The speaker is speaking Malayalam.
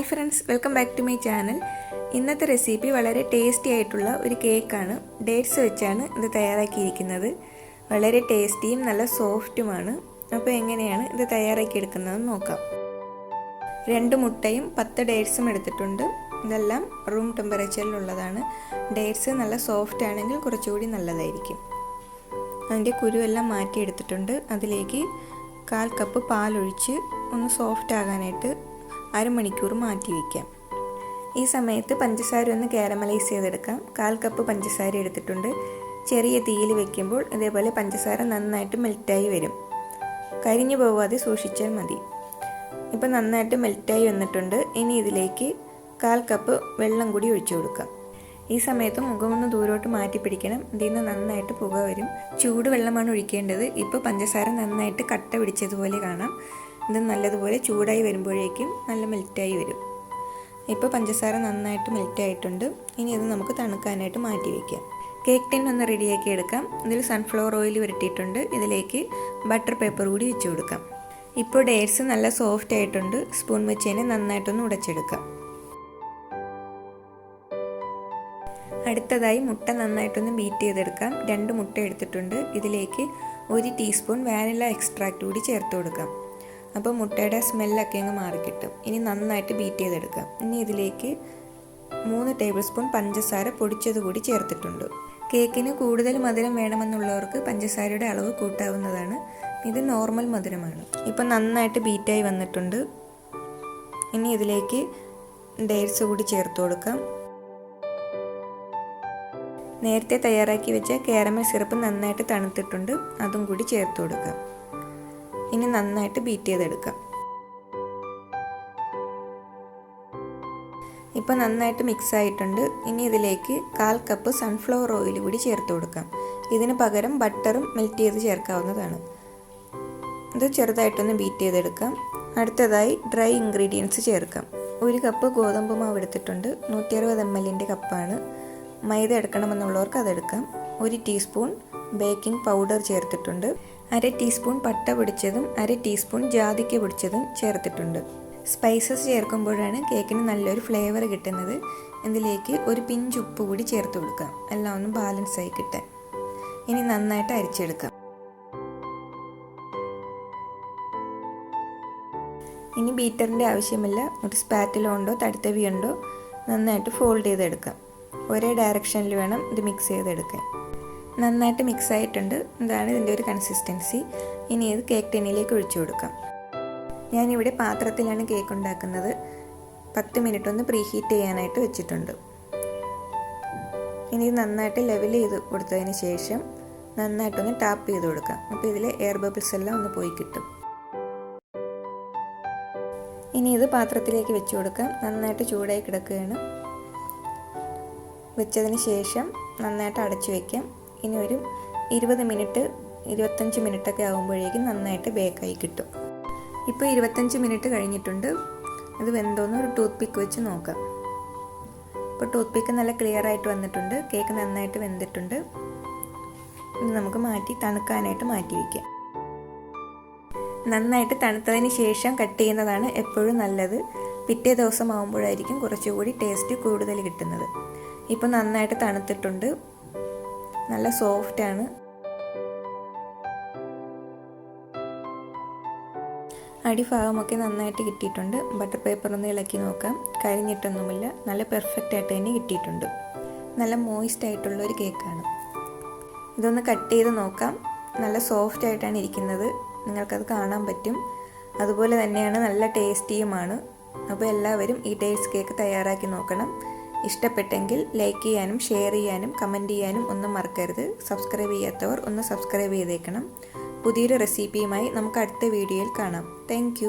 Hi friends, welcome back to my channel. ഇന്നത്തെ റെസിപ്പി വളരെ ടേസ്റ്റി ആയിട്ടുള്ള ഒരു കേക്കാണ്. ഡേറ്റ്സ് വെച്ചാണ് ഇത് തയ്യാറാക്കിയിരിക്കുന്നത്. വളരെ ടേസ്റ്റിയും നല്ല സോഫ്റ്റുമാണ്. അപ്പോൾ എങ്ങനെയാണ് ഇത് തയ്യാറാക്കിയെടുക്കുന്നതെന്ന് നോക്കാം. 2 മുട്ടയും 10 ഡേറ്റ്സും എടുത്തിട്ടുണ്ട്. ഇതെല്ലാം റൂം ടെമ്പറേച്ചറിലുള്ളതാണ്. ഡേറ്റ്സ് നല്ല സോഫ്റ്റ് ആണെങ്കിൽ കുറച്ചുകൂടി നല്ലതായിരിക്കും. അതിൻ്റെ കുരുവെല്ലാം മാറ്റിയെടുത്തിട്ടുണ്ട്. അതിലേക്ക് 1/4 കപ്പ് പാലൊഴിച്ച് ഒന്ന് സോഫ്റ്റ് ആകാനായിട്ട് അരമണിക്കൂർ മാറ്റി വയ്ക്കാം. ഈ സമയത്ത് പഞ്ചസാര ഒന്ന് കാരമലൈസ് ചെയ്തെടുക്കാം. 1/4 കപ്പ് പഞ്ചസാര എടുത്തിട്ടുണ്ട്. ചെറിയ തീയിൽ വെക്കുമ്പോൾ ഇതേപോലെ പഞ്ചസാര നന്നായിട്ട് മെൽറ്റായി വരും. കരിഞ്ഞു പോവാതെ സൂക്ഷിച്ചാൽ മതി. ഇപ്പം നന്നായിട്ട് മെൽറ്റായി വന്നിട്ടുണ്ട്. ഇനി ഇതിലേക്ക് 1/4 കപ്പ് വെള്ളം കൂടി ഒഴിച്ചു കൊടുക്കാം. ഈ സമയത്ത് മുഖമൊന്ന് ദൂരോട്ട് മാറ്റി പിടിക്കണം. ഇതിൽ നിന്ന് നന്നായിട്ട് പുക വരും. ചൂട് വെള്ളമാണ് ഒഴിക്കേണ്ടത്. ഇപ്പോൾ പഞ്ചസാര നന്നായിട്ട് കട്ട പിടിച്ചതുപോലെ കാണാം. ഇത് നല്ലതുപോലെ ചൂടായി വരുമ്പോഴേക്കും നല്ല മെൽറ്റായി വരും. ഇപ്പോൾ പഞ്ചസാര നന്നായിട്ട് മെൽറ്റായിട്ടുണ്ട്. ഇനി ഇത് നമുക്ക് തണുക്കാനായിട്ട് മാറ്റി വയ്ക്കാം. കേക്ക് ടിൻ ഒന്ന് റെഡിയാക്കി എടുക്കാം. ഇതിൽ സൺഫ്ലവർ ഓയിൽ പുരട്ടിയിട്ടുണ്ട്. ഇതിലേക്ക് ബട്ടർ പേപ്പർ കൂടി വെച്ച് കൊടുക്കാം. ഇപ്പോൾ ഡേറ്റ്സ് നല്ല സോഫ്റ്റ് ആയിട്ടുണ്ട്. സ്പൂൺ വെച്ച് തന്നെ നന്നായിട്ടൊന്ന് ഉടച്ചെടുക്കാം. അടുത്തതായി മുട്ട നന്നായിട്ടൊന്ന് ബീറ്റ് ചെയ്തെടുക്കാം. 2 മുട്ട എടുത്തിട്ടുണ്ട്. ഇതിലേക്ക് 1 ടീസ്പൂൺ വാനില എക്സ്ട്രാക്റ്റ് കൂടി ചേർത്ത് കൊടുക്കാം. അപ്പോൾ മുട്ടയുടെ സ്മെല്ലൊക്കെ അങ്ങ് മാറിക്കിട്ടും. ഇനി നന്നായിട്ട് ബീറ്റ് ചെയ്തെടുക്കാം. ഇനി ഇതിലേക്ക് 3 ടേബിൾ സ്പൂൺ പഞ്ചസാര പൊടിച്ചത് കൂടി ചേർത്തിട്ടുണ്ട്. കേക്കിന് കൂടുതൽ മധുരം വേണമെന്നുള്ളവർക്ക് പഞ്ചസാരയുടെ അളവ് കൂട്ടാവുന്നതാണ്. ഇത് നോർമൽ മധുരമാണ്. ഇപ്പം നന്നായിട്ട് ബീറ്റായി വന്നിട്ടുണ്ട്. ഇനി ഇതിലേക്ക് ഡേറ്റ്സ് കൂടി ചേർത്ത് കൊടുക്കാം. നേരത്തെ തയ്യാറാക്കി വെച്ച കാരമൽ സിറപ്പ് നന്നായിട്ട് തണുത്തിട്ടുണ്ട്. അതും കൂടി ചേർത്ത് കൊടുക്കാം. ഇനി നന്നായിട്ട് ബീറ്റ് ചെയ്തെടുക്കാം. ഇപ്പോൾ നന്നായിട്ട് മിക്സ് ആയിട്ടുണ്ട്. ഇനി ഇതിലേക്ക് 1/4 കപ്പ് സൺഫ്ലവർ ഓയിൽ കൂടി ചേർത്ത് കൊടുക്കാം. ഇതിന് പകരം ബട്ടറും മെൽറ്റ് ചെയ്ത് ചേർക്കാവുന്നതാണ്. ഇത് ചെറുതായിട്ടൊന്ന് ബീറ്റ് ചെയ്തെടുക്കാം. അടുത്തതായി ഡ്രൈ ഇൻഗ്രീഡിയൻസ് ചേർക്കാം. 1 കപ്പ് ഗോതമ്പ് മാവ് എടുത്തിട്ടുണ്ട്. 160 ml കപ്പാണ്. മൈദ എടുക്കണമെന്നുള്ളവർക്ക് അതെടുക്കാം. 1 ടീസ്പൂൺ ബേക്കിംഗ് പൗഡർ ചേർത്തിട്ടുണ്ട്. 1/2 ടീസ്പൂൺ പട്ട പൊടിച്ചതും 1/2 ടീസ്പൂൺ ജാതിക്ക പൊടിച്ചതും ചേർത്തിട്ടുണ്ട്. സ്പൈസസ് ചേർക്കുമ്പോഴാണ് കേക്കിന് നല്ലൊരു ഫ്ലേവർ കിട്ടുന്നത്. ഇതിലേക്ക് 1 പിഞ്ച് ഉപ്പ് കൂടി ചേർത്ത് കൊടുക്കാം. എല്ലാം ഒന്ന് ബാലൻസ് ആയി കിട്ടാൻ. ഇനി നന്നായിട്ട് അരിച്ചെടുക്കാം. ഇനി ബീറ്ററിൻ്റെ ആവശ്യമില്ല. ഒരു സ്പാറ്റില ഉണ്ടോ തടിത്തവി ഉണ്ടോ നന്നായിട്ട് ഫോൾഡ് ചെയ്തെടുക്കാം. ഒരേ ഡയറക്ഷനിൽ വേണം ഇത് മിക്സ് ചെയ്തെടുക്കാൻ. നന്നായിട്ട് മിക്സ് ആയിട്ടുണ്ട്. ഇതാണ് ഇതിൻ്റെ ഒരു കൺസിസ്റ്റൻസി. ഇനി ഇത് കേക്ക് ടിന്നിലേക്ക് ഒഴിച്ചു കൊടുക്കാം. ഞാനിവിടെ പാത്രത്തിലാണ് കേക്ക് ഉണ്ടാക്കുന്നത്. 10 മിനിറ്റ് ഒന്ന് പ്രീ ഹീറ്റ് ചെയ്യാനായിട്ട് വെച്ചിട്ടുണ്ട്. ഇനി ഇത് നന്നായിട്ട് ലെവൽ ചെയ്ത് കൊടുത്തതിന് ശേഷം നന്നായിട്ടൊന്ന് ടാപ്പ് ചെയ്ത് കൊടുക്കാം. അപ്പോൾ ഇതിൽ എയർ ബബിൾസ് എല്ലാം ഒന്ന് പോയി കിട്ടും. ഇനി ഇത് പാത്രത്തിലേക്ക് വെച്ച് കൊടുക്കാം. നന്നായിട്ട് ചൂടായി കിടക്കുകയാണ്. വെച്ചതിന് ശേഷം നന്നായിട്ട് അടച്ചു വയ്ക്കാം. ഇനി ഒരു 20 മിനിറ്റ് 25 മിനിറ്റൊക്കെ ആകുമ്പോഴേക്കും നന്നായിട്ട് ബേക്കായി കിട്ടും. ഇപ്പോൾ 25 മിനിറ്റ് കഴിഞ്ഞിട്ടുണ്ട്. ഇത് വെന്തോന്ന് ഒരു ടൂത്ത് പിക്ക് വെച്ച് നോക്കാം. ഇപ്പോൾ ടൂത്ത് പിക്ക് നല്ല ക്ലിയർ ആയിട്ട് വന്നിട്ടുണ്ട്. കേക്ക് നന്നായിട്ട് വെന്തിട്ടുണ്ട്. ഇനി നമുക്ക് തണുക്കാനായിട്ട് മാറ്റി വയ്ക്കാം. നന്നായിട്ട് തണുത്തതിന് ശേഷം കട്ട് ചെയ്യുന്നതാണ് എപ്പോഴും നല്ലത്. പിറ്റേ ദിവസം ആകുമ്പോഴായിരിക്കും കുറച്ചുകൂടി ടേസ്റ്റ് കൂടുതൽ കിട്ടുന്നത്. ഇപ്പോൾ നന്നായിട്ട് തണുത്തിട്ടുണ്ട്. നല്ല സോഫ്റ്റാണ്. അടിഭാഗമൊക്കെ നന്നായിട്ട് കിട്ടിയിട്ടുണ്ട്. ബട്ടർ പേപ്പർ ഒന്ന് ഇളക്കി നോക്കാം. കരിഞ്ഞിട്ടൊന്നുമില്ല. നല്ല പെർഫെക്റ്റ് ആയിട്ട് തന്നെ കിട്ടിയിട്ടുണ്ട്. നല്ല മോയിസ്റ്റ് ആയിട്ടുള്ള ഒരു കേക്കാണ്. ഇതൊന്ന് കട്ട് ചെയ്ത് നോക്കാം. നല്ല സോഫ്റ്റ് ആയിട്ടാണ് ഇരിക്കുന്നത്. നിങ്ങൾക്കത് കാണാൻ പറ്റും. അതുപോലെ തന്നെയാണ് നല്ല ടേസ്റ്റിയുമാണ്. അപ്പോൾ എല്ലാവരും ഈ ഡേറ്റ്സ് കേക്ക് തയ്യാറാക്കി നോക്കണം. ഇഷ്ടപ്പെട്ടെങ്കിൽ ലൈക്ക് ചെയ്യാനും ഷെയർ ചെയ്യാനും കമൻറ്റ് ചെയ്യാനും ഒന്നും മറക്കരുത്. സബ്സ്ക്രൈബ് ചെയ്യാത്തവർ ഒന്ന് സബ്സ്ക്രൈബ് ചെയ്തേക്കണം. പുതിയൊരു റെസിപ്പിയുമായി നമുക്ക് അടുത്ത വീഡിയോയിൽ കാണാം. താങ്ക്